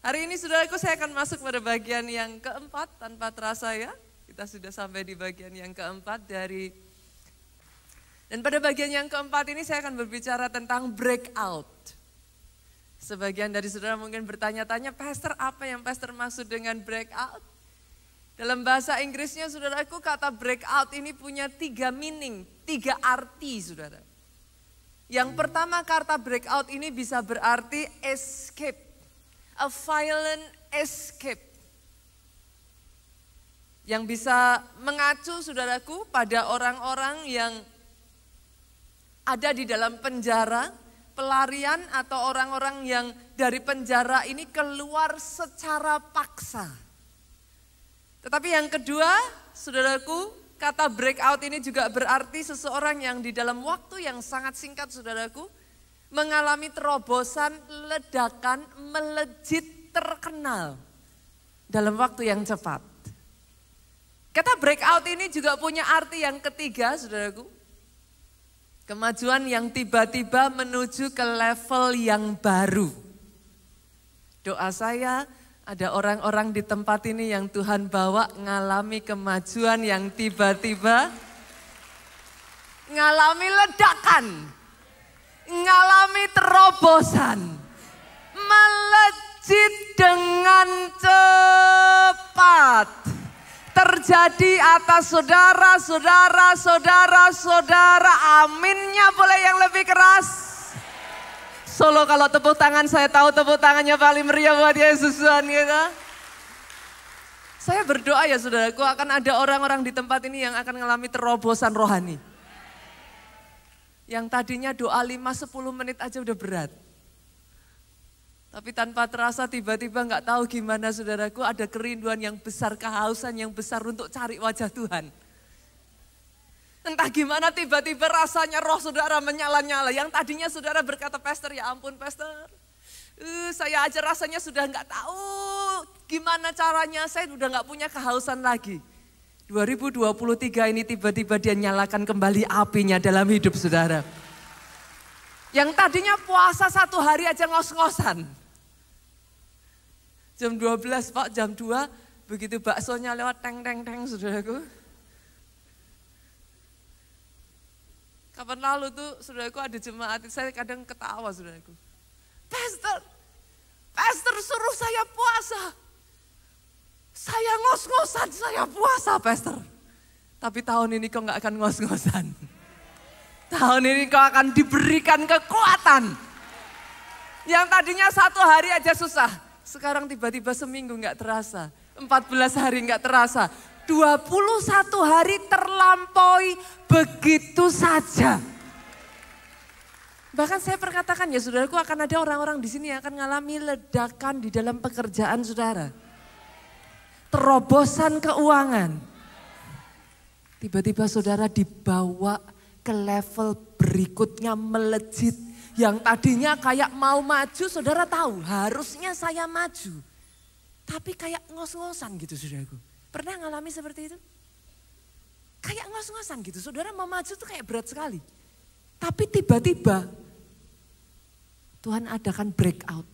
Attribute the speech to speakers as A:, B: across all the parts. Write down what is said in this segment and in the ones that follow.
A: Hari ini saudaraku saya akan masuk pada bagian yang keempat tanpa terasa ya. Kita sudah sampai di bagian yang keempat dan pada bagian yang keempat ini saya akan berbicara tentang breakout. Sebagian dari saudara mungkin bertanya-tanya, Pastor apa yang Pastor maksud dengan breakout? Dalam bahasa Inggrisnya saudaraku kata breakout ini punya 3 meaning, 3 arti saudara. Yang pertama kata breakout ini bisa berarti escape. A violent escape. Yang bisa mengacu saudaraku pada orang-orang yang ada di dalam penjara, pelarian atau orang-orang yang dari penjara ini keluar secara paksa. Tetapi yang kedua, saudaraku, kata breakout ini juga berarti seseorang yang di dalam waktu yang sangat singkat saudaraku, mengalami terobosan, ledakan, melejit, terkenal dalam waktu yang cepat. Kata breakout ini juga punya arti yang ketiga, saudaraku. Kemajuan yang tiba-tiba menuju ke level yang baru. Doa saya ada orang-orang di tempat ini yang Tuhan bawa ngalami kemajuan yang tiba-tiba, ngalami ledakan, ngalami terobosan, melejit dengan cepat. Terjadi atas saudara, aminnya boleh yang lebih keras. Solo kalau tepuk tangan saya tahu tepuk tangannya paling meriah buat Yesus Tuhan kita. Saya berdoa ya saudaraku akan ada orang-orang di tempat ini yang akan mengalami terobosan rohani. Yang tadinya doa 5-10 menit aja udah berat. Tapi tanpa terasa tiba-tiba gak tahu gimana saudaraku ada kerinduan yang besar, kehausan yang besar untuk cari wajah Tuhan. Entah gimana tiba-tiba rasanya roh saudara menyala-nyala. Yang tadinya saudara berkata, Pastor ya ampun Pastor. Saya aja rasanya sudah gak tahu gimana caranya, saya udah gak punya kehausan lagi. 2023 ini tiba-tiba dia nyalakan kembali apinya dalam hidup saudara. Yang tadinya puasa 1 hari aja ngos-ngosan. Jam 12 Pak, jam 2 begitu baksonya lewat teng-teng-teng saudaraku. Kapan lalu tuh saudaraku ada jemaat, saya kadang ketawa saudaraku. Pastor suruh saya puasa. Saya ngos-ngosan, saya puasa Pastor. Tapi tahun ini kau gak akan ngos-ngosan. Tahun ini kau akan diberikan kekuatan. Yang tadinya 1 hari aja susah. Sekarang tiba-tiba seminggu gak terasa. 14 hari gak terasa. 21 hari terlampaui begitu saja. Bahkan saya perkatakan ya saudaraku akan ada orang-orang di sini yang akan mengalami ledakan di dalam pekerjaan saudara. Terobosan keuangan. Tiba-tiba saudara dibawa ke level berikutnya melejit. Yang tadinya kayak mau maju saudara tahu harusnya saya maju. Tapi kayak ngos-ngosan gitu saudaraku. Pernah ngalami seperti itu? Kayak ngos-ngosan gitu, saudara mau maju tuh kayak berat sekali. Tapi tiba-tiba Tuhan adakan breakout.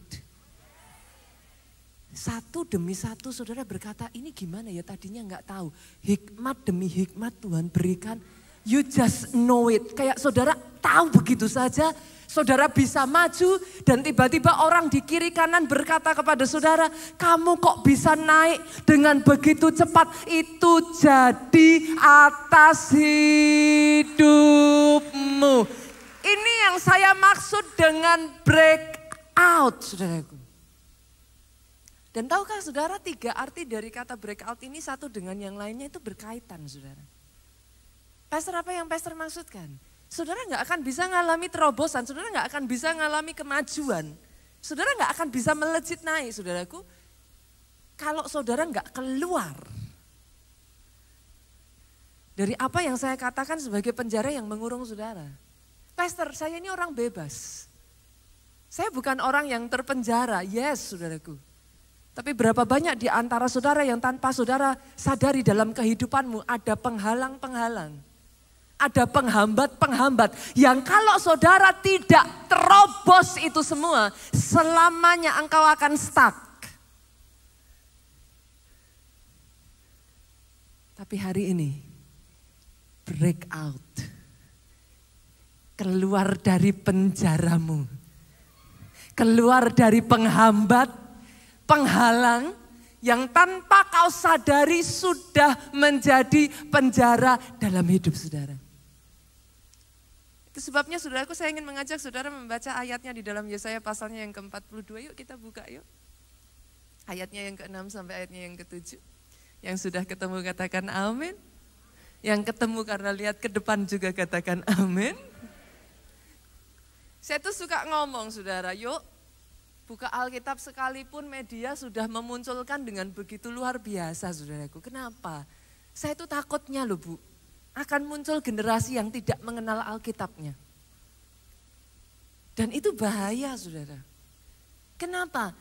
A: Satu demi satu saudara berkata ini gimana ya tadinya gak tahu. Hikmat demi hikmat Tuhan berikan. You just know it. Kayak saudara tahu begitu saja. Saudara bisa maju dan tiba-tiba orang di kiri kanan berkata kepada saudara, kamu kok bisa naik dengan begitu cepat? Itu jadi atas hidupmu. Ini yang saya maksud dengan breakout, saudaraku. Dan tahukah saudara 3 arti dari kata breakout ini satu dengan yang lainnya itu berkaitan, saudara. Pastor apa yang Pastor maksudkan? Saudara gak akan bisa ngalami terobosan, saudara gak akan bisa ngalami kemajuan. Saudara gak akan bisa melejit naik, saudaraku. Kalau saudara gak keluar dari apa yang saya katakan sebagai penjara yang mengurung saudara. Pastor, saya ini orang bebas. Saya bukan orang yang terpenjara, yes saudaraku. Tapi berapa banyak di antara saudara yang tanpa saudara sadari dalam kehidupanmu ada penghalang-penghalang. Ada penghambat-penghambat yang kalau saudara tidak terobos itu semua, selamanya engkau akan stuck. Tapi hari ini, break out. Keluar dari penjaramu. Keluar dari penghambat, penghalang, yang tanpa kau sadari sudah menjadi penjara dalam hidup saudara. Itu sebabnya saudaraku, saya ingin mengajak saudara membaca ayatnya di dalam Yesaya pasalnya yang ke-42. Yuk kita buka yuk. Ayatnya yang ke-6 sampai ayatnya yang ke-7. Yang sudah ketemu katakan amin. Yang ketemu karena lihat ke depan juga katakan amin. Saya tuh suka ngomong saudara, yuk buka Alkitab sekalipun media sudah memunculkan dengan begitu luar biasa saudaraku. Kenapa? Saya tuh takutnya loh Bu. Akan muncul generasi yang tidak mengenal Alkitabnya. Dan itu bahaya saudara. Kenapa?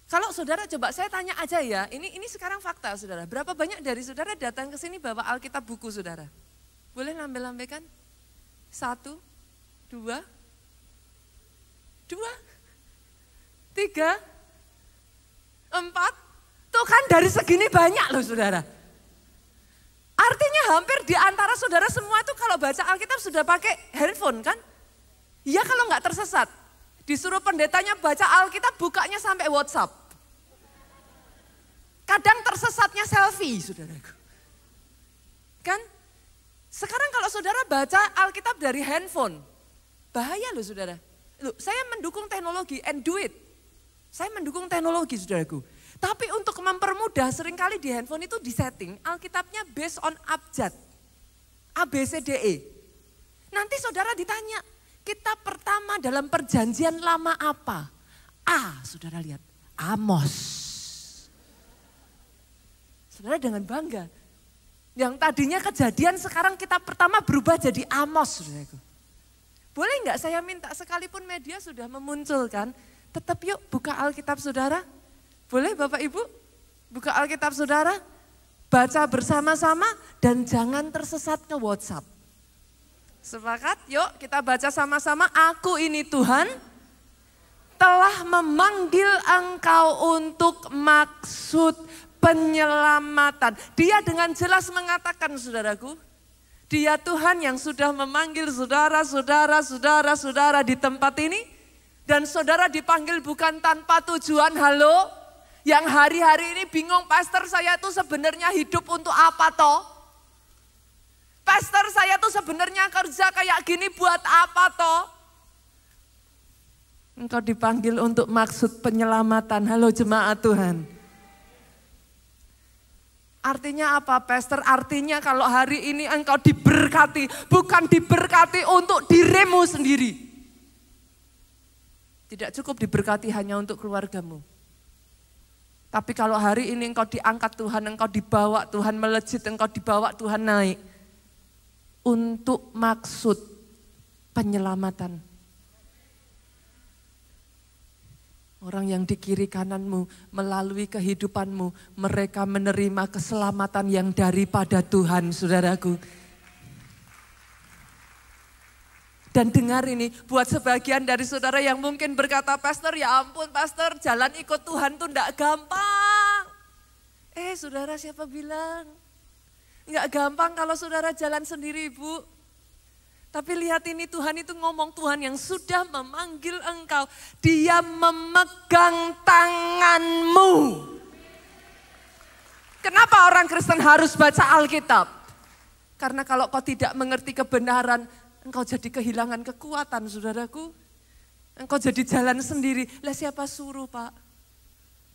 A: Kalau saudara coba saya tanya aja ya, ini sekarang fakta saudara. Berapa banyak dari saudara datang ke sini bawa Alkitab buku saudara? Boleh lambe-lambekan? 1, 2, 3, 4. Tuh kan dari segini banyak loh saudara. Artinya hampir di antara saudara semua itu kalau baca Alkitab sudah pakai handphone kan? Iya kalau nggak tersesat. Disuruh pendetanya baca Alkitab bukanya sampai WhatsApp. Kadang tersesatnya selfie saudaraku. Kan? Sekarang kalau saudara baca Alkitab dari handphone. Bahaya loh saudara. Loh, saya mendukung teknologi and do it. Saya mendukung teknologi saudaraku. Tapi untuk mempermudah seringkali di handphone itu disetting Alkitabnya based on abjad. ABCDE. Nanti saudara ditanya, kitab pertama dalam perjanjian lama apa? A, saudara lihat, Amos. Saudara dengan bangga. Yang tadinya Kejadian sekarang kitab pertama berubah jadi Amos. Saudaraku. Boleh enggak saya minta sekalipun media sudah memunculkan, tetap yuk buka Alkitab saudara. Boleh Bapak Ibu? Buka Alkitab saudara, baca bersama-sama dan jangan tersesat ke WhatsApp. Sepakat? Yuk kita baca sama-sama. Aku ini Tuhan telah memanggil engkau untuk maksud penyelamatan. Dia dengan jelas mengatakan saudaraku, dia Tuhan yang sudah memanggil saudara di tempat ini. Dan saudara dipanggil bukan tanpa tujuan, halo? Yang hari-hari ini bingung, pastor saya tuh sebenarnya hidup untuk apa toh? Pastor saya tuh sebenarnya kerja kayak gini buat apa toh? Engkau dipanggil untuk maksud penyelamatan, halo jemaat Tuhan. Artinya apa pastor? Artinya kalau hari ini engkau diberkati, bukan diberkati untuk dirimu sendiri. Tidak cukup diberkati hanya untuk keluargamu. Tapi kalau hari ini engkau diangkat Tuhan, engkau dibawa Tuhan melejit, engkau dibawa Tuhan naik. Untuk maksud penyelamatan. Orang yang di kiri kananmu, melalui kehidupanmu, mereka menerima keselamatan yang daripada Tuhan, saudaraku. Dan dengar ini, buat sebagian dari saudara yang mungkin berkata, pastor ya ampun pastor, jalan ikut Tuhan tuh enggak gampang. Saudara siapa bilang? Enggak gampang kalau saudara jalan sendiri Bu. Tapi lihat ini Tuhan itu ngomong, Tuhan yang sudah memanggil engkau, dia memegang tanganmu. Kenapa orang Kristen harus baca Alkitab? Karena kalau kau tidak mengerti kebenaran, engkau jadi kehilangan kekuatan saudaraku. Engkau jadi jalan sendiri. Lah siapa suruh Pak?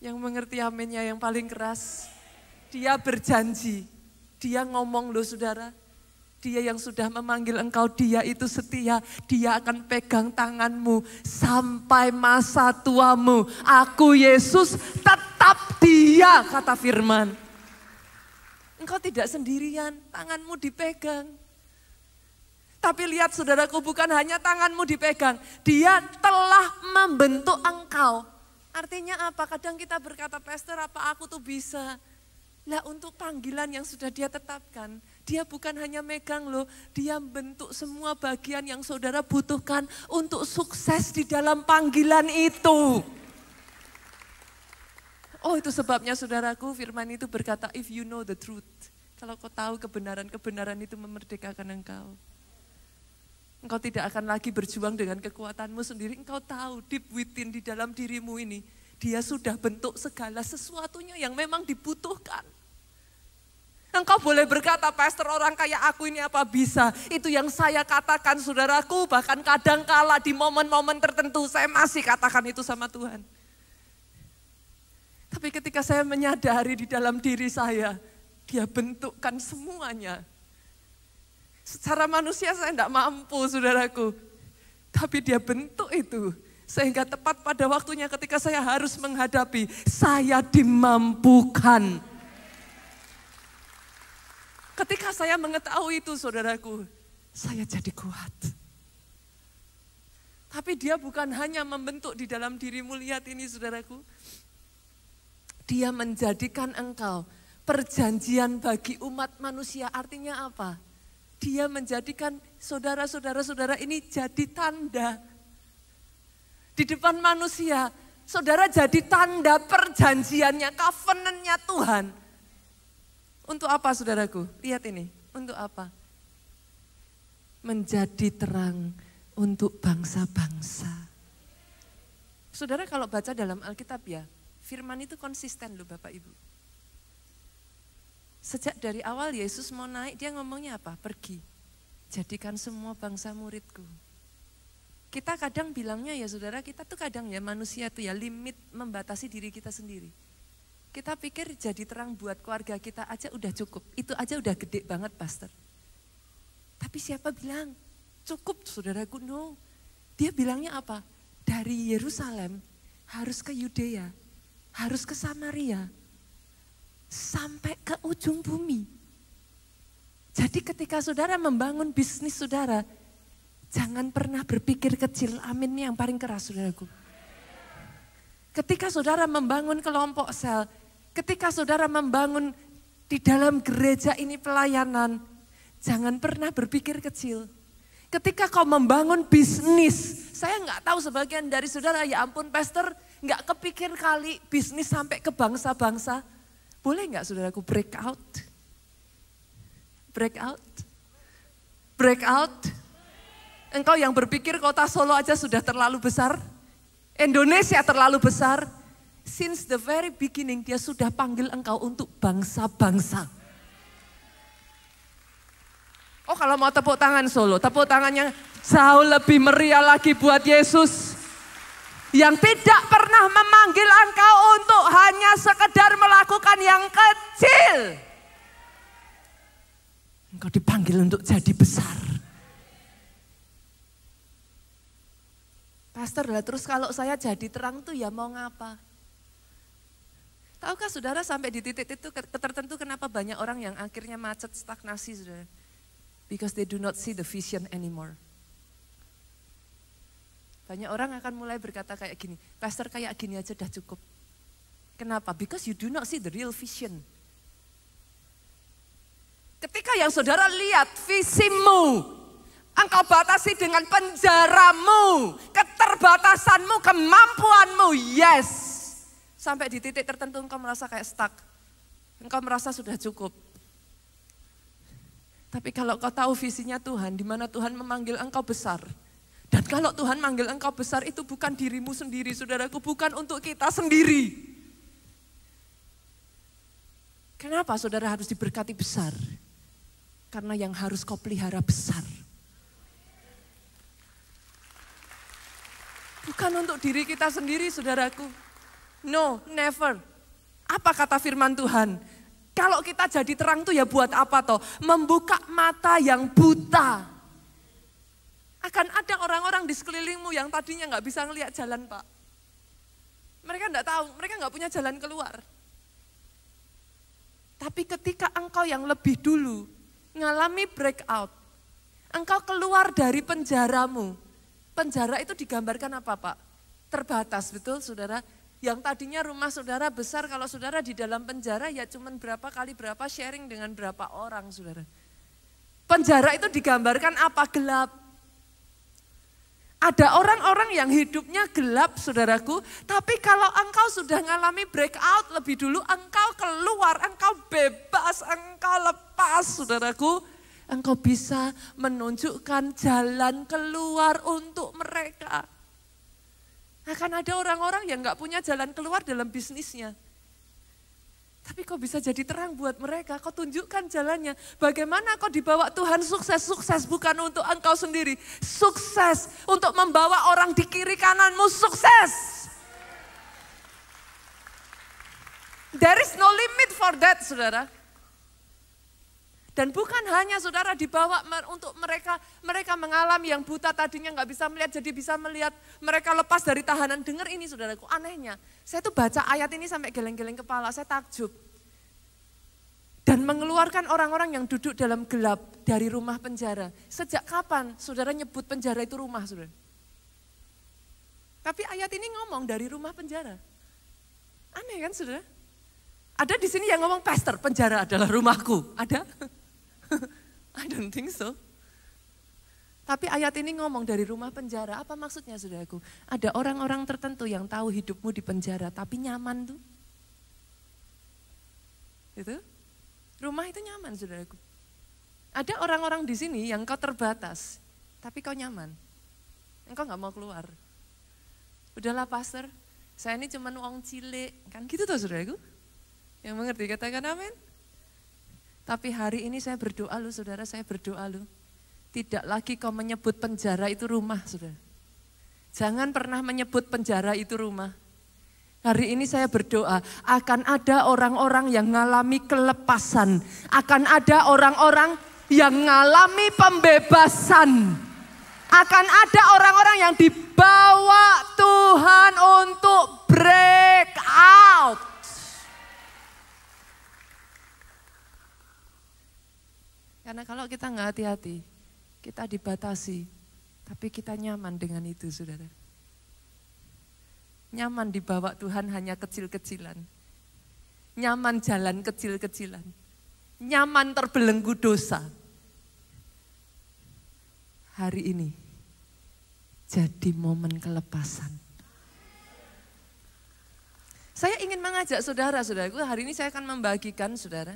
A: Yang mengerti aminnya yang paling keras. Dia berjanji. Dia ngomong loh saudara. Dia yang sudah memanggil engkau, dia itu setia. Dia akan pegang tanganmu sampai masa tuamu. Aku Yesus tetap dia, kata firman. Engkau tidak sendirian, tanganmu dipegang. Tapi lihat saudaraku, bukan hanya tanganmu dipegang, dia telah membentuk engkau. Artinya apa? Kadang kita berkata, pastor apa aku tuh bisa? Lah untuk panggilan yang sudah dia tetapkan, dia bukan hanya megang loh, dia bentuk semua bagian yang saudara butuhkan untuk sukses di dalam panggilan itu. Oh itu sebabnya saudaraku, firman itu berkata, if you know the truth, Kalau kau tahu kebenaran itu memerdekakan engkau. Engkau tidak akan lagi berjuang dengan kekuatanmu sendiri. Engkau tahu deep within di dalam dirimu ini, Dia sudah bentuk segala sesuatunya yang memang dibutuhkan. Engkau boleh berkata, pastor, orang kayak aku ini apa bisa? Itu yang saya katakan, saudaraku. Bahkan kadang kala di momen-momen tertentu saya masih katakan itu sama Tuhan. Tapi ketika saya menyadari di dalam diri saya, Dia bentukkan semuanya. Secara manusia saya tidak mampu, saudaraku. Tapi Dia bentuk itu. Sehingga tepat pada waktunya ketika saya harus menghadapi, saya dimampukan. Ketika saya mengetahui itu, saudaraku, saya jadi kuat. Tapi Dia bukan hanya membentuk di dalam dirimu, lihat ini, saudaraku. Dia menjadikan engkau perjanjian bagi umat manusia. Artinya apa? Dia menjadikan saudara-saudara ini jadi tanda. Di depan manusia, saudara jadi tanda perjanjiannya, covenant-nya Tuhan. Untuk apa, saudaraku? Lihat ini, untuk apa? Menjadi terang untuk bangsa-bangsa. Saudara kalau baca dalam Alkitab ya, firman itu konsisten loh Bapak Ibu. Sejak dari awal Yesus mau naik, Dia ngomongnya apa? Pergi, jadikan semua bangsa muridku. Kita kadang bilangnya ya saudara, kita tuh kadang ya manusia tuh ya limit membatasi diri kita sendiri. Kita pikir jadi terang buat keluarga kita aja udah cukup, itu aja udah gede banget pastor. Tapi siapa bilang cukup saudaraku? No, Dia bilangnya apa? Dari Yerusalem harus ke Yudea, harus ke Samaria, sampai ke ujung bumi. Jadi ketika saudara membangun bisnis saudara, jangan pernah berpikir kecil. Amin yang paling keras saudaraku. Ketika saudara membangun kelompok sel, ketika saudara membangun di dalam gereja ini pelayanan, jangan pernah berpikir kecil. Ketika kau membangun bisnis, saya nggak tahu sebagian dari saudara, ya ampun pastor, nggak kepikir kali bisnis sampai ke bangsa-bangsa. Boleh nggak saudaraku break out? Break out? Break out? Engkau yang berpikir kota Solo aja sudah terlalu besar, Indonesia terlalu besar. Since the very beginning Dia sudah panggil engkau untuk bangsa-bangsa. Oh kalau mau tepuk tangan Solo, tepuk tangannya jauh lebih meriah lagi buat Yesus. Yang tidak pernah memanggil engkau untuk hanya sekedar melakukan yang kecil. Engkau dipanggil untuk jadi besar. Pastor, lah terus kalau saya jadi terang tuh ya mau ngapa? Tahukah saudara sampai di titik itu tertentu kenapa banyak orang yang akhirnya macet, stagnasi saudara? Because they do not see the vision anymore. Banyak orang akan mulai berkata kayak gini, pastor kayak gini aja udah cukup. Kenapa? Because you do not see the real vision. Ketika yang saudara lihat visimu, engkau batasi dengan penjaramu, keterbatasanmu, kemampuanmu, yes. Sampai di titik tertentu engkau merasa kayak stuck. Engkau merasa sudah cukup. Tapi kalau kau tahu visinya Tuhan, di mana Tuhan memanggil engkau besar. Dan kalau Tuhan manggil engkau besar itu bukan dirimu sendiri, saudaraku, bukan untuk kita sendiri. Kenapa saudara harus diberkati besar? Karena yang harus kau pelihara besar. Bukan untuk diri kita sendiri, saudaraku. No, never. Apa kata firman Tuhan? Kalau kita jadi terang tuh ya buat apa toh? Membuka mata yang buta. Akan ada orang-orang di sekelilingmu yang tadinya nggak bisa ngelihat jalan, Pak. Mereka nggak tahu, mereka nggak punya jalan keluar. Tapi ketika engkau yang lebih dulu ngalami breakout, engkau keluar dari penjaramu. Penjara itu digambarkan apa, Pak? Terbatas, betul saudara? Yang tadinya rumah saudara besar, kalau saudara di dalam penjara ya cuman berapa kali berapa sharing dengan berapa orang, saudara. Penjara itu digambarkan apa? Gelap. Ada orang-orang yang hidupnya gelap, saudaraku, tapi kalau engkau sudah ngalami breakout lebih dulu, engkau keluar, engkau bebas, engkau lepas. lepas, saudaraku, engkau bisa menunjukkan jalan keluar untuk mereka. Akan ada orang-orang yang gak punya jalan keluar dalam bisnisnya. Tapi kau bisa jadi terang buat mereka, kau tunjukkan jalannya. Bagaimana kau dibawa Tuhan sukses? Sukses bukan untuk engkau sendiri. Sukses untuk membawa orang di kiri kananmu sukses. There is no limit for that, saudara. Dan bukan hanya saudara dibawa untuk mereka mengalami yang buta tadinya gak bisa melihat jadi bisa melihat. Mereka lepas dari tahanan. Dengar ini saudaraku, anehnya. Saya tuh baca ayat ini sampai geleng-geleng kepala, saya takjub. Dan mengeluarkan orang-orang yang duduk dalam gelap dari rumah penjara. Sejak kapan saudara nyebut penjara itu rumah, saudara? Tapi ayat ini ngomong dari rumah penjara. Aneh kan, saudara? Ada di sini yang ngomong, pastor, penjara adalah rumahku. Ada? I don't think so. Tapi ayat ini ngomong dari rumah penjara. Apa maksudnya, saudaraku? Ada orang-orang tertentu yang tahu hidupmu di penjara, tapi nyaman tuh. Itu? Rumah itu nyaman, saudaraku. Ada orang-orang di sini yang kau terbatas, tapi kau nyaman. Engkau gak mau keluar. Udahlah pastor, saya ini cuma uang cilik. Kan gitu tuh, saudaraku. Yang mengerti katakan amin. Tapi hari ini saya berdoa lu, saudara, saya berdoa lu. Tidak lagi kau menyebut penjara itu rumah, saudara. Jangan pernah menyebut penjara itu rumah. Hari ini saya berdoa, akan ada orang-orang yang mengalami kelepasan. Akan ada orang-orang yang mengalami pembebasan. Akan ada orang-orang yang dibawa Tuhan untuk break out. Karena kalau kita nggak hati-hati, kita dibatasi, tapi kita nyaman dengan itu, saudara. Nyaman dibawa Tuhan hanya kecil-kecilan. Nyaman jalan kecil-kecilan. Nyaman terbelenggu dosa. Hari ini jadi momen kelepasan. Saya ingin mengajak saudara-saudaraku, hari ini saya akan membagikan saudara.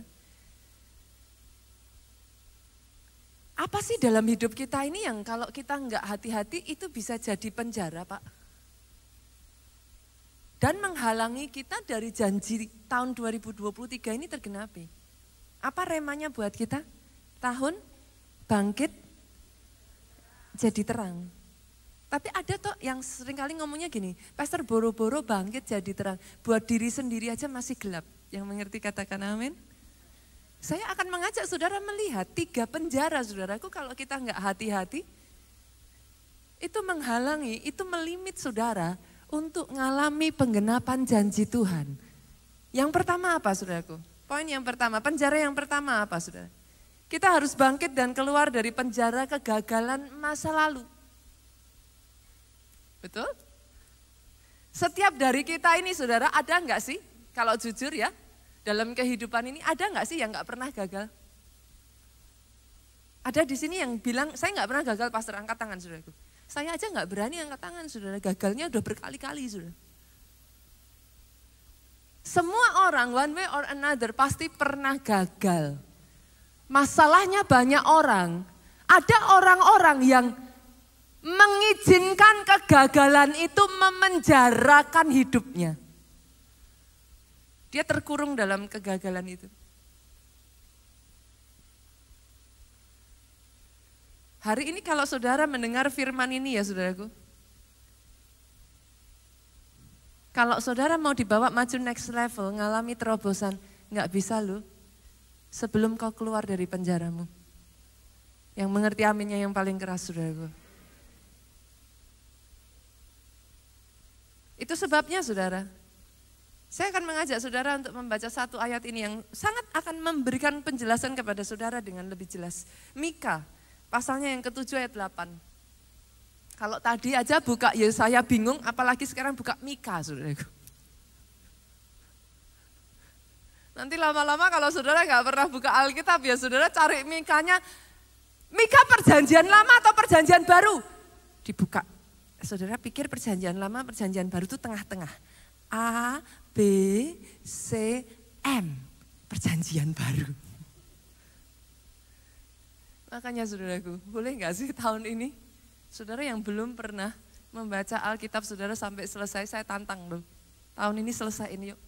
A: Apa sih dalam hidup kita ini yang kalau kita nggak hati-hati itu bisa jadi penjara, Pak? Dan menghalangi kita dari janji tahun 2023 ini tergenapi. Apa remanya buat kita? Tahun bangkit jadi terang. Tapi ada toh yang seringkali ngomongnya gini, pastor boro-boro bangkit jadi terang. Buat diri sendiri aja masih gelap. Yang mengerti katakan amin? Saya akan mengajak saudara melihat 3 penjara saudaraku kalau kita nggak hati-hati. Itu menghalangi, itu melimit saudara untuk mengalami penggenapan janji Tuhan. Yang pertama apa saudaraku? Poin yang pertama, penjara yang pertama apa saudara? Kita harus bangkit dan keluar dari penjara kegagalan masa lalu. Betul? Setiap dari kita ini saudara ada nggak sih? Kalau jujur ya. Dalam kehidupan ini ada nggak sih yang nggak pernah gagal? Ada di sini yang bilang, saya nggak pernah gagal, pastor, angkat tangan saudaraku. Saya aja nggak berani angkat tangan saudara, gagalnya udah berkali-kali saudara. Semua orang one way or another pasti pernah gagal. Masalahnya banyak orang, ada orang-orang yang mengizinkan kegagalan itu memenjarakan hidupnya. Dia terkurung dalam kegagalan itu. Hari ini kalau saudara mendengar firman ini ya saudaraku. Kalau saudara mau dibawa maju next level, ngalami terobosan, nggak bisa loh. Sebelum kau keluar dari penjaramu. Yang mengerti aminnya yang paling keras saudaraku. Itu sebabnya saudara. Saya akan mengajak saudara untuk membaca satu ayat ini yang sangat akan memberikan penjelasan kepada saudara dengan lebih jelas. Mika, pasalnya yang ke-7 ayat 8. Kalau tadi aja buka Yesaya bingung, apalagi sekarang buka Mika, saudaraku. Nanti lama-lama kalau saudara nggak pernah buka Alkitab ya saudara cari Mikanya. Mika perjanjian lama atau perjanjian baru? Dibuka. Saudara pikir perjanjian lama, perjanjian baru itu tengah-tengah. A, B, C, M, perjanjian baru. Makanya saudaraku, boleh nggak sih tahun ini, saudara yang belum pernah membaca Alkitab saudara sampai selesai, saya tantang loh. Tahun ini selesaiin yuk.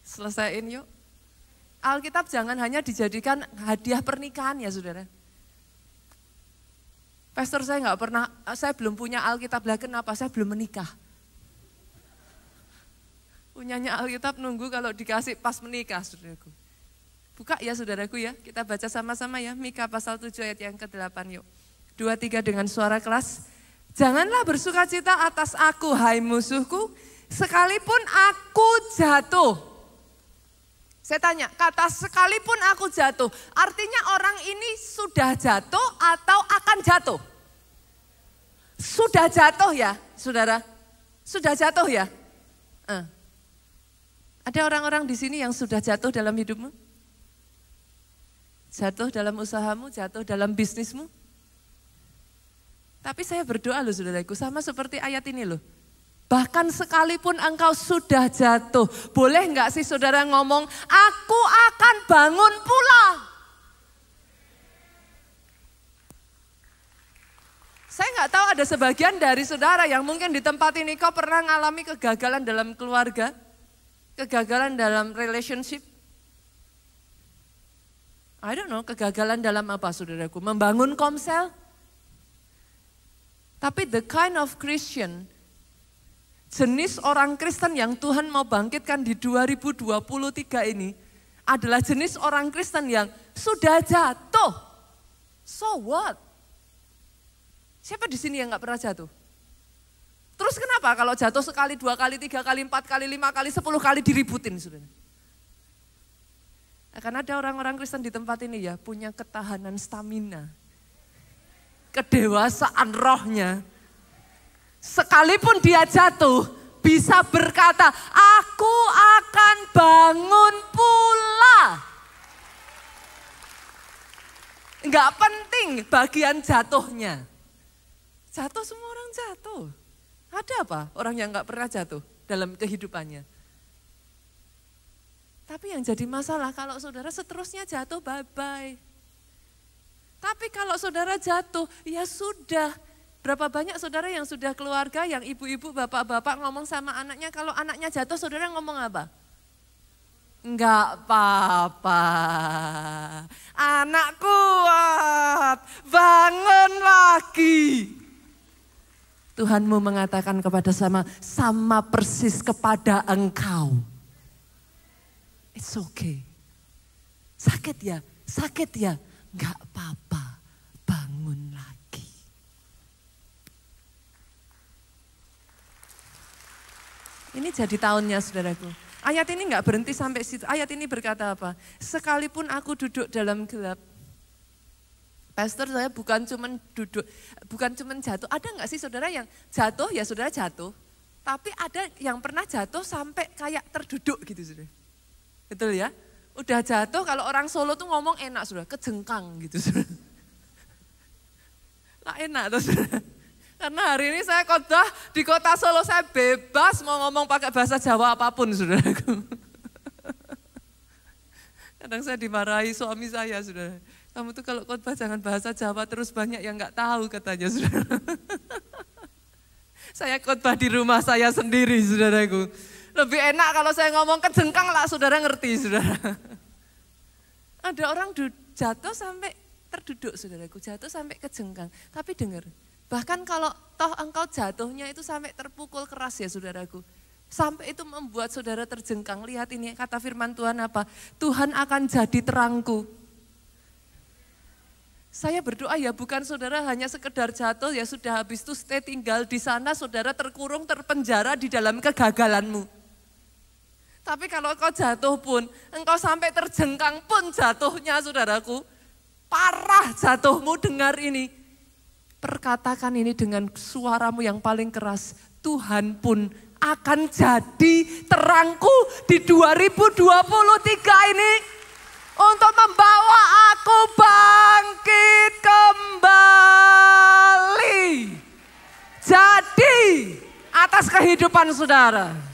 A: Selesaiin yuk. Alkitab jangan hanya dijadikan hadiah pernikahan ya saudara. Pastor saya nggak pernah, saya belum punya Alkitab, lah kenapa? Saya belum menikah. Punyanya Alkitab nunggu kalau dikasih pas menikah saudaraku. Buka ya saudaraku ya, kita baca sama-sama ya, Mika pasal 7 ayat yang ke-8 yuk. 2, 3 dengan suara keras. Janganlah bersukacita atas aku hai musuhku, sekalipun aku jatuh. Saya tanya, kata sekalipun aku jatuh, artinya orang ini sudah jatuh atau akan jatuh? Sudah jatuh ya, saudara? Sudah jatuh ya? Ada orang-orang di sini yang sudah jatuh dalam hidupmu? Jatuh dalam usahamu, jatuh dalam bisnismu? Tapi saya berdoa loh saudaraku, sama seperti ayat ini loh. Bahkan sekalipun engkau sudah jatuh, boleh enggak sih saudara ngomong, aku akan bangun pula. Saya enggak tahu ada sebagian dari saudara yang mungkin di tempat ini kau pernah mengalami kegagalan dalam keluarga, kegagalan dalam relationship. I don't know, kegagalan dalam apa saudaraku? Membangun komsel? Tapi the kind of Christian, jenis orang Kristen yang Tuhan mau bangkitkan di 2023 ini adalah jenis orang Kristen yang sudah jatuh. So what? Siapa di sini yang gak pernah jatuh? Terus kenapa kalau jatuh sekali, 2 kali, 3 kali, 4 kali, 5 kali, 10 kali diributin saudara? Akan ada orang-orang Kristen di tempat ini ya, punya ketahanan stamina, kedewasaan rohnya. Sekalipun dia jatuh, bisa berkata, aku akan bangun pula. Enggak penting bagian jatuhnya. Jatuh semua orang jatuh. Ada apa orang yang enggak pernah jatuh dalam kehidupannya? Tapi yang jadi masalah kalau saudara seterusnya jatuh, bye-bye. Tapi kalau saudara jatuh, ya sudah. Berapa banyak saudara yang sudah keluarga, yang ibu-ibu, bapak-bapak ngomong sama anaknya, kalau anaknya jatuh saudara ngomong apa? Enggak apa-apa, anak kuat, bangun lagi. Tuhanmu mengatakan kepada sama persis kepada engkau. It's okay. Sakit ya, enggak apa-apa, bangun lagi. Ini jadi tahunnya saudaraku. Ayat ini enggak berhenti sampai situ. Ayat ini berkata apa? Sekalipun aku duduk dalam gelap. Pastor, saya bukan cuman jatuh. Ada enggak sih saudara yang jatuh, ya saudara jatuh. Tapi ada yang pernah jatuh sampai kayak terduduk gitu saudara. Betul ya? Udah jatuh, kalau orang Solo tuh ngomong enak saudara, kejengkang gitu saudara. Lah enak tuh saudara. Karena hari ini saya khotbah di kota Solo, saya bebas mau ngomong pakai bahasa Jawa apapun saudaraku. Kadang saya dimarahi suami saya saudara. Kamu tuh kalau khotbah jangan bahasa Jawa, terus banyak yang gak tahu katanya saudara. Saya khotbah di rumah saya sendiri saudaraku. Lebih enak kalau saya ngomong kejengkang lah saudara ngerti saudara. Ada orang jatuh sampai terduduk saudaraku, jatuh sampai kejengkang. Tapi dengar, bahkan kalau toh engkau jatuhnya itu sampai terpukul keras ya saudaraku. Sampai itu membuat saudara terjengkang. Lihat ini kata firman Tuhan apa? Tuhan akan jadi terangku. Saya berdoa ya bukan saudara hanya sekedar jatuh ya sudah habis itu stay tinggal di sana saudara terkurung terpenjara di dalam kegagalanmu. Tapi kalau kau jatuh pun, engkau sampai terjengkang pun jatuhnya saudaraku. Parah jatuhmu, dengar ini. Perkatakan ini dengan suaramu yang paling keras. Tuhan pun akan jadi terangku di 2023 ini. Untuk membawa aku bangkit kembali. Jadi atas kehidupan saudara.